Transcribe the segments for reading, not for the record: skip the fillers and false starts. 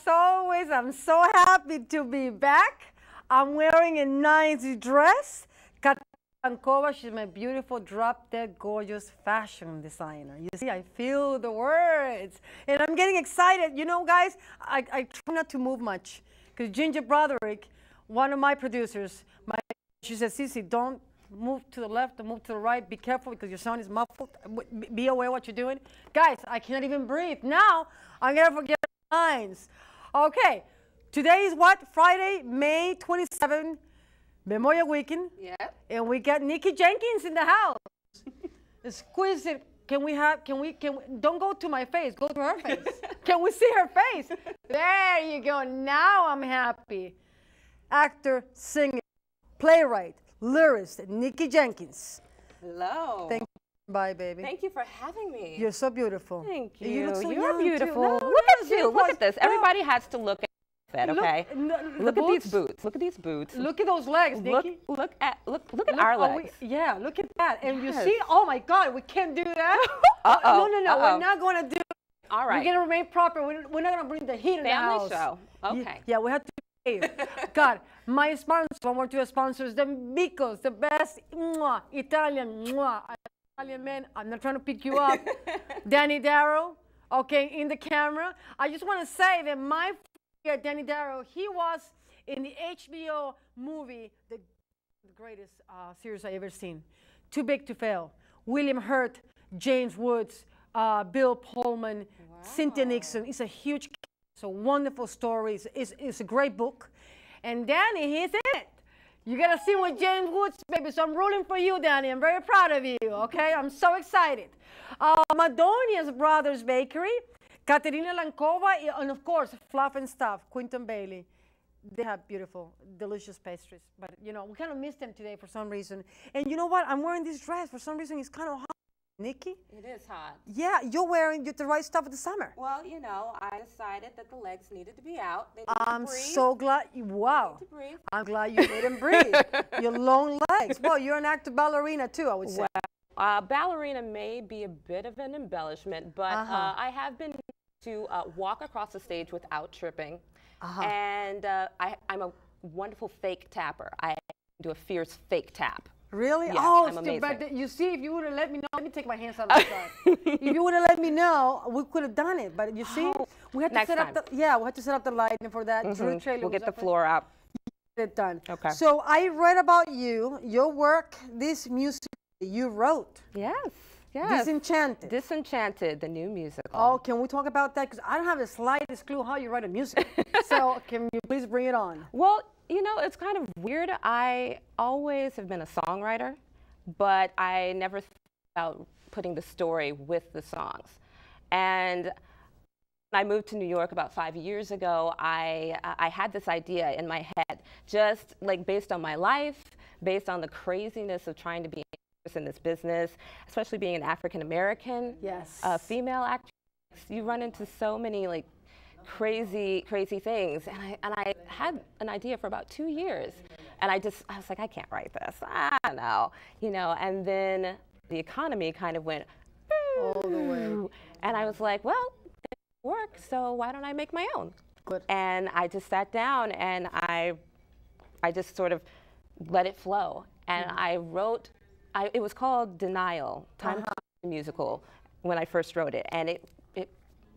always, I'm so happy to be back. I'm wearing a nice dress. Katkova, she's my beautiful, drop-dead, gorgeous fashion designer. You see, I feel the words. And I'm getting excited. You know, guys, I try not to move much. Because Ginger Broderick, one of my producers, she said, Sissy, don't move to the left, don't move to the right. Be careful because your sound is muffled. Be aware what you're doing. Guys, I can't even breathe. Now, I'm going to forget lines. Okay, today is what? Friday, May 27th. Memorial Weekend. Yeah. And we got Nikki Jenkins in the house. Exquisite. Can we, don't go to my face, go to her face. Can we see her face? There you go. Now I'm happy. Actor, singer, playwright, lyricist, Nikki Jenkins. Hello. Thank you. Bye, baby. Thank you for having me. You're so beautiful. Thank you. You look so You're young, beautiful. No, look at you. Look at this. No. Everybody has to look at it, okay? Look at these boots. Look at these boots. Look at those legs, Nikki. Look at our legs. Yeah, look at that. And you see, oh my God, we can't do that. Uh-oh. No, we're not going to do it. All right. We're going to remain proper. We're not going to bring the heat in the house. Family show. Okay. Yeah, we have to behave. God, my sponsors, one more two sponsors, the Micos, the best Italian men. I'm not trying to pick you up. Danny Darrow, okay, in the camera. I just want to say that my Danny Darrow, he was in the HBO movie, the greatest series I ever seen, Too Big to Fail. William Hurt, James Woods, Bill Pullman, Cynthia Nixon. It's a huge, it's a wonderful story. It's a great book. And Danny, he's in it. You got to see with James Woods, baby. So I'm rooting for you, Danny. I'm very proud of you, okay? I'm so excited. Madonia's Brothers Bakery, Katerina Lankova, and of course, Fluff and Stuff, Quinton Bailey. They have beautiful, delicious pastries. But, you know, we kind of missed them today for some reason. And you know what? I'm wearing this dress. For some reason, it's kind of hot. Nikki? It is hot. Yeah, you're wearing the right stuff for the summer. Well, you know, I decided that the legs needed to be out. They I'm so glad. Wow. They need to breathe. I'm glad you made them breathe. Your long legs. Well, you're an active ballerina, too, I would say. Well, ballerina may be a bit of an embellishment, but I have been to walk across the stage without tripping. And I'm a wonderful fake tapper. I do a fierce fake tap. Really? Yes, oh, I'm amazing. But you see, if you would have let me know, let me take my hands out of the side. If you would have let me know, we could have done it. But you see, we had to set up the we had to set up the lighting for that. Drew trailer. We'll get the floor up. Get it done. Okay. So I read about you, your work, this music you wrote. Yes. Yes. Disenchanted. Disenchanted, the new musical. Oh, can we talk about that? Because I don't have the slightest clue how you write a musical. So can you please bring it on? Well, you know, it's kind of weird. I always have been a songwriter, but I never thought about putting the story with the songs. And when I moved to New York about 5 years ago, I had this idea in my head, just like based on my life, based on the craziness of trying to be in this business, especially being an African-American female actress. You run into so many like crazy things, and I had an idea for about 2 years, and I was like, I can't write this. I don't know, you know. And then the economy kind of went all the way, and I was like, well, it works, so why don't I make my own? Good. And I just sat down and I just sort of let it flow, and I wrote. It was called Denial, Time to the Musical, when I first wrote it, and it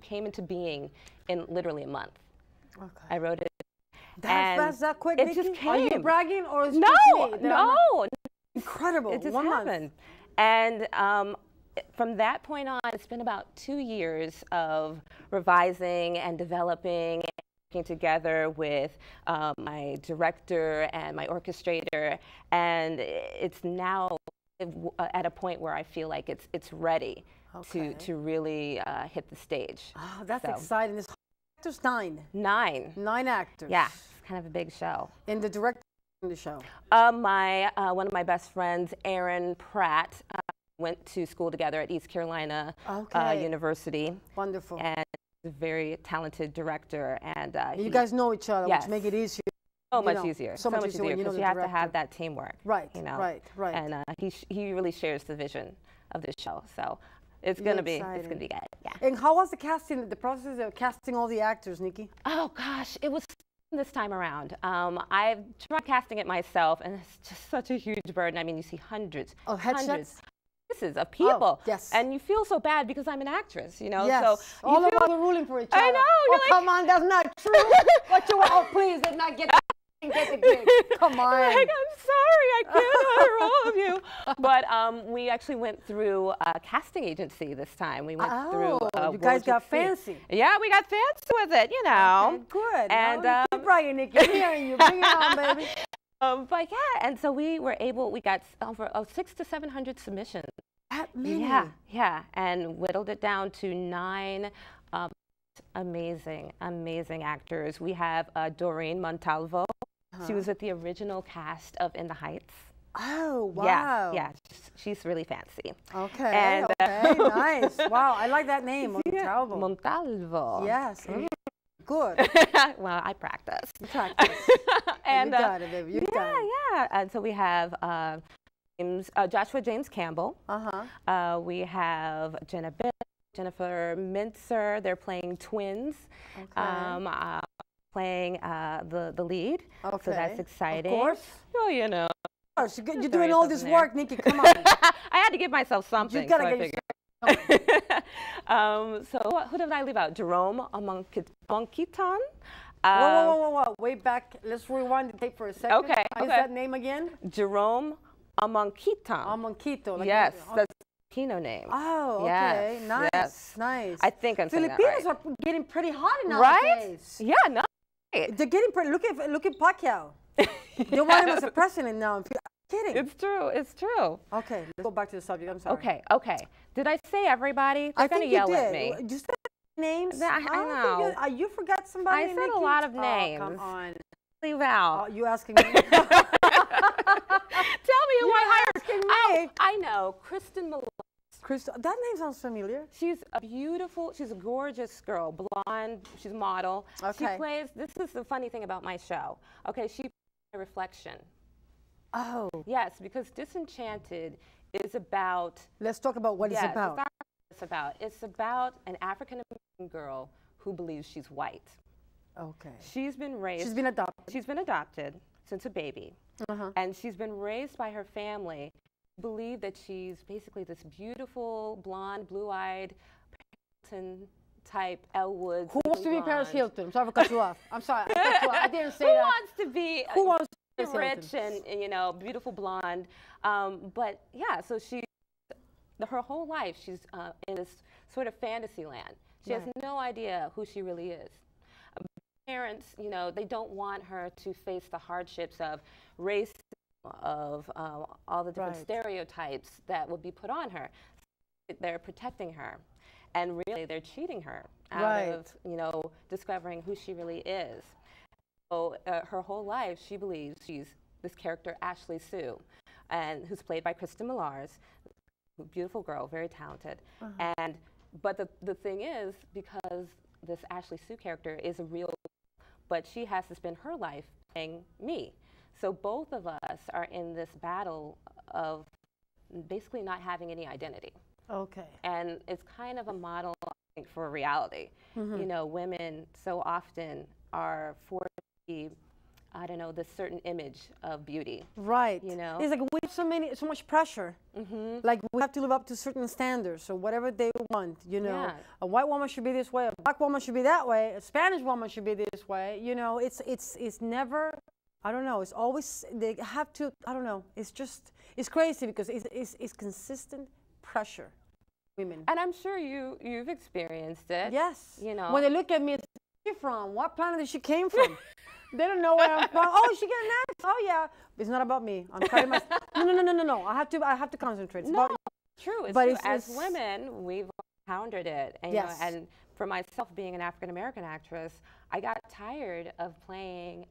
came into being in literally a month. Okay. I wrote it. That's that quick, It Nikki? just came. Are you bragging or is No, it no. Incredible. It just 1 month. happened. And from that point on, it's been about 2 years of revising and developing, working together with my director and my orchestrator, and it's now at a point where I feel like it's ready to really hit the stage. Oh, that's exciting. This actors 9. 9. 9 actors. Yeah, it's kind of a big show. And the director in the show? One of my best friends, Aaron Pratt, went to school together at East Carolina University. Wonderful. And he's a very talented director. And you guys know each other, which make it easier. So much easier. So much easier because you have to have that teamwork. Right, you know? right. And he really shares the vision of this show. So It's gonna be good. Yeah. And how was the casting? The process of casting all the actors, Nikki? Oh gosh, it was this time around. I've tried casting it myself, and it's just such a huge burden. I mean, you see hundreds of people. Oh, yes. And you feel so bad because I'm an actress, you know. Yes. So all of us are ruling for each other. I know. Oh, come on, that's not true. What you want? Oh, please, let's not get the gig. Come on. Like, I'm sorry, I can't hire all of you. But we actually went through a casting agency this time. We went through. You guys got fancy. Yeah, we got fancy with it, you know. Okay, good. And keep bragging, Nikki. I'm hearing you. Bring it on, baby. But yeah, and so we got over 600 to 700 submissions. That many? Yeah, and whittled it down to 9 amazing actors. We have Doreen Montalvo. She was with the original cast of In the Heights. Oh, wow. Yeah, she's really fancy. Okay, and, okay, nice. Wow, I like that name, Montalvo. Montalvo. Yes, good. Well, I practice. You practice. And you got it, baby. You got it. Yeah. And so we have Joshua James Campbell. We have Jennifer Mintzer. They're playing twins. Okay. Playing the lead. Okay. So that's exciting. Of course. Oh, you know. You're doing all this work, Nikki. Come on. I had to give myself something. You gotta get so who did I leave out? Jerome Amonkiton. Whoa. Way back. Let's rewind the tape for a second. Okay. What is that name again? Jerome Amonkiton. Amonkito. Like yes, that's a Filipino name. Oh, okay. Yes, nice. Yes. Nice. I think I'm saying Filipinos that right. are getting pretty hot nowadays. Right? Yeah, no. They're getting pretty. Look at Pacquiao. They want him as a president now. I'm kidding. It's true. It's true. Okay, let's go back to the subject. I'm sorry. Okay. Did I say everybody? They're going to yell at me. You said names. I know. You forgot somebody. I said Nikki? a lot of names. Come on. Leave out. You asking me? Tell me who I hired. Asking me. I know. Kristen Malone. That name sounds familiar. She's a gorgeous girl, blonde, she's a model. Okay. She plays, this is the funny thing about my show. Okay, she plays a reflection. Oh. Yes, because Disenchanted is about. Let's talk about what it's about. It's not what it's about. It's about an African-American girl who believes she's white. Okay. She's been raised. She's been adopted. She's been adopted since a baby. And she's been raised by her family. Believe that she's basically this beautiful, blonde, blue-eyed, type Elwood. Who wants to be Paris Hilton? I'm sorry for cut you off. I'm sorry. I didn't say that. Who wants to be rich Hilton? and beautiful blonde? But yeah, so her whole life she's in this sort of fantasy land. She has no idea who she really is. Parents, they don't want her to face the hardships of race, of all the different stereotypes that would be put on her. They're protecting her, and really they're cheating her out of discovering who she really is. So her whole life she believes she's this character Ashley Sue, and who's played by Kristen Millars, beautiful girl, very talented. But the thing is, because this Ashley Sue character is a real, but she has to spend her life playing me. So both of us are in this battle of basically not having any identity. Okay. And it's kind of a model, I think, for reality. Women so often are forced to be, I don't know, this certain image of beauty. Right. It's like we have so much pressure. Like we have to live up to certain standards, so whatever they want, A white woman should be this way, a black woman should be that way, a Spanish woman should be this way. It's never, I don't know, it's always, they have to, I don't know, it's crazy because it's consistent pressure. Women. And I'm sure you've experienced it. Yes. When they look at me, where are you from? What planet did she came from? They don't know where I'm from. Oh, she getting nice. Oh yeah. It's not about me. I'm trying my No. I have to concentrate. It's about true. It's true. As women, we've encountered it. And, and for myself, being an African American actress, I got tired of playing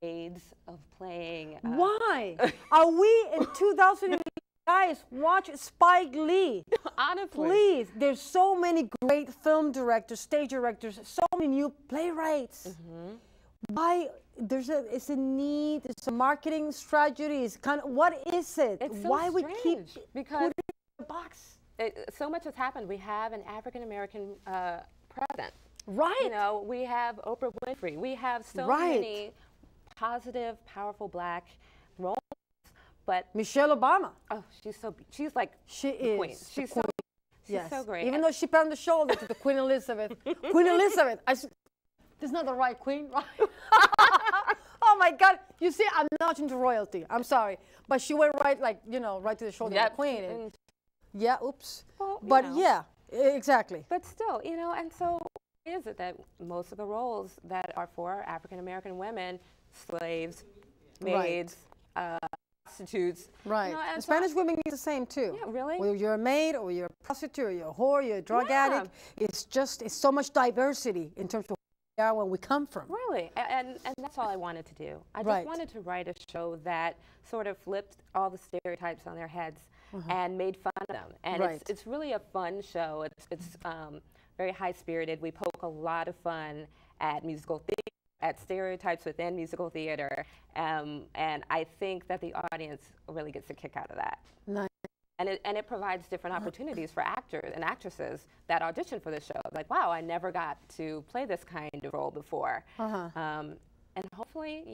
AIDS, of playing. Why? Are we in 2000? Guys, watch Spike Lee. Honestly. Please. There's so many great film directors, stage directors, so many new playwrights. Why? It's a need, it's a marketing strategy. It's kind of, what is it? It's so Why strange we keep because putting it in a box? so much has happened. We have an African American president. Right. You know, we have Oprah Winfrey. We have so many positive, powerful black role models. But Michelle Obama. Oh, she's like the queen. She's so great. Even though she put on the shoulder to the Queen Elizabeth. Queen Elizabeth. This is not the right queen, right? Oh my God! You see, I'm not into royalty. I'm sorry, but she went right, like right to the shoulder of the queen. And, yeah. Oops. Well, but yeah, exactly. But still, and so is it that most of the roles that are for African American women, slaves, maids, prostitutes. Right. And Spanish women need the same too. Yeah, really? Whether you're a maid or you're a prostitute or you're a whore, you're a drug addict, it's so much diversity in terms of where we come from. Really, and that's all I wanted to do. I just wanted to write a show that sort of flipped all the stereotypes on their heads and made fun of them. And it's really a fun show. It's very high-spirited. We poke a lot of fun at musical theater, at stereotypes within musical theater, and I think that the audience really gets a kick out of that. Nice. And it provides different opportunities for actors and actresses that audition for the show. Like, wow, I never got to play this kind of role before. And hopefully,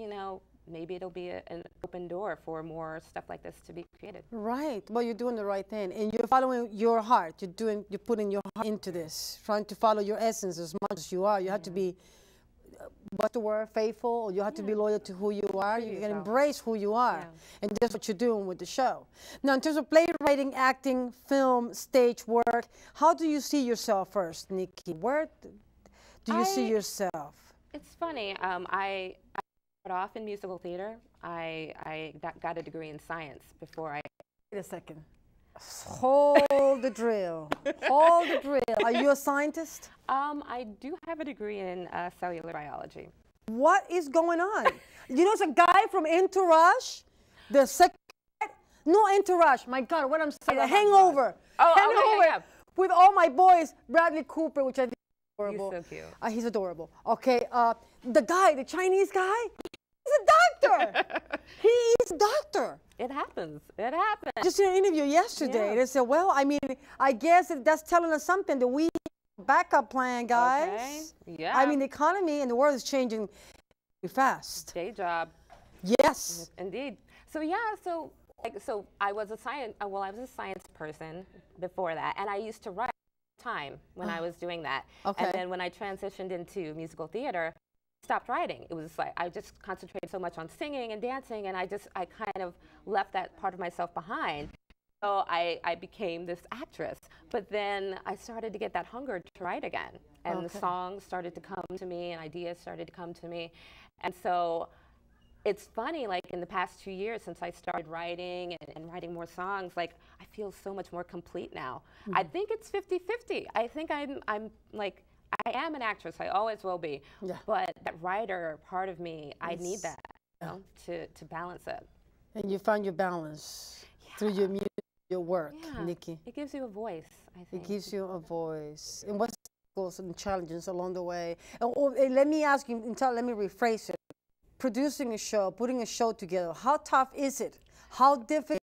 maybe it'll be an open door for more stuff like this to be created. Right. Well, you're doing the right thing, and you're following your heart. You're putting your heart into this, trying to follow your essence as much as you are. You have to be, what's the word, faithful, or you have to be loyal to who you are. You can embrace who you are, and that's what you're doing with the show. Now, in terms of playwriting, acting, film, stage work, how do you see yourself first, Nikki? Where do you see yourself? It's funny. I started off in musical theater. I got a degree in science before I... Wait a second. Hold the drill. Hold the drill. Are you a scientist? I do have a degree in cellular biology. What is going on? It's a guy from Entourage, the second, no Entourage, my God, what I'm saying, The Hangover. Hangover with all my boys, Bradley Cooper, which I think is adorable. He's so cute. He's adorable. Okay, the Chinese guy, he's a doctor. He is a doctor. It happens. It happens. Just in an interview yesterday, they said, well, I guess that's telling us something that we have a backup plan, guys. Okay. Yeah. The economy and the world is changing very fast. Day job. Yes. Indeed. So so I was a science person before that, and I used to write time when I was doing that. Okay. And then when I transitioned into musical theater, stopped writing. It was like I just concentrated so much on singing and dancing, and I kind of left that part of myself behind. So I became this actress. But then I started to get that hunger to write again, and the songs started to come to me, and ideas started to come to me. And so it's funny, like in the past 2 years since I started writing and writing more songs, like I feel so much more complete now. I think it's 50-50. I think I'm like, I am an actress, I always will be, but that writer part of me, I need that to balance it. And you found your balance through your music, your work, Nikki. It gives you a voice, I think. It gives you a voice. And what's the goals and challenges along the way? And let me ask you, let me rephrase it. Producing a show, putting a show together, how tough is it? How difficult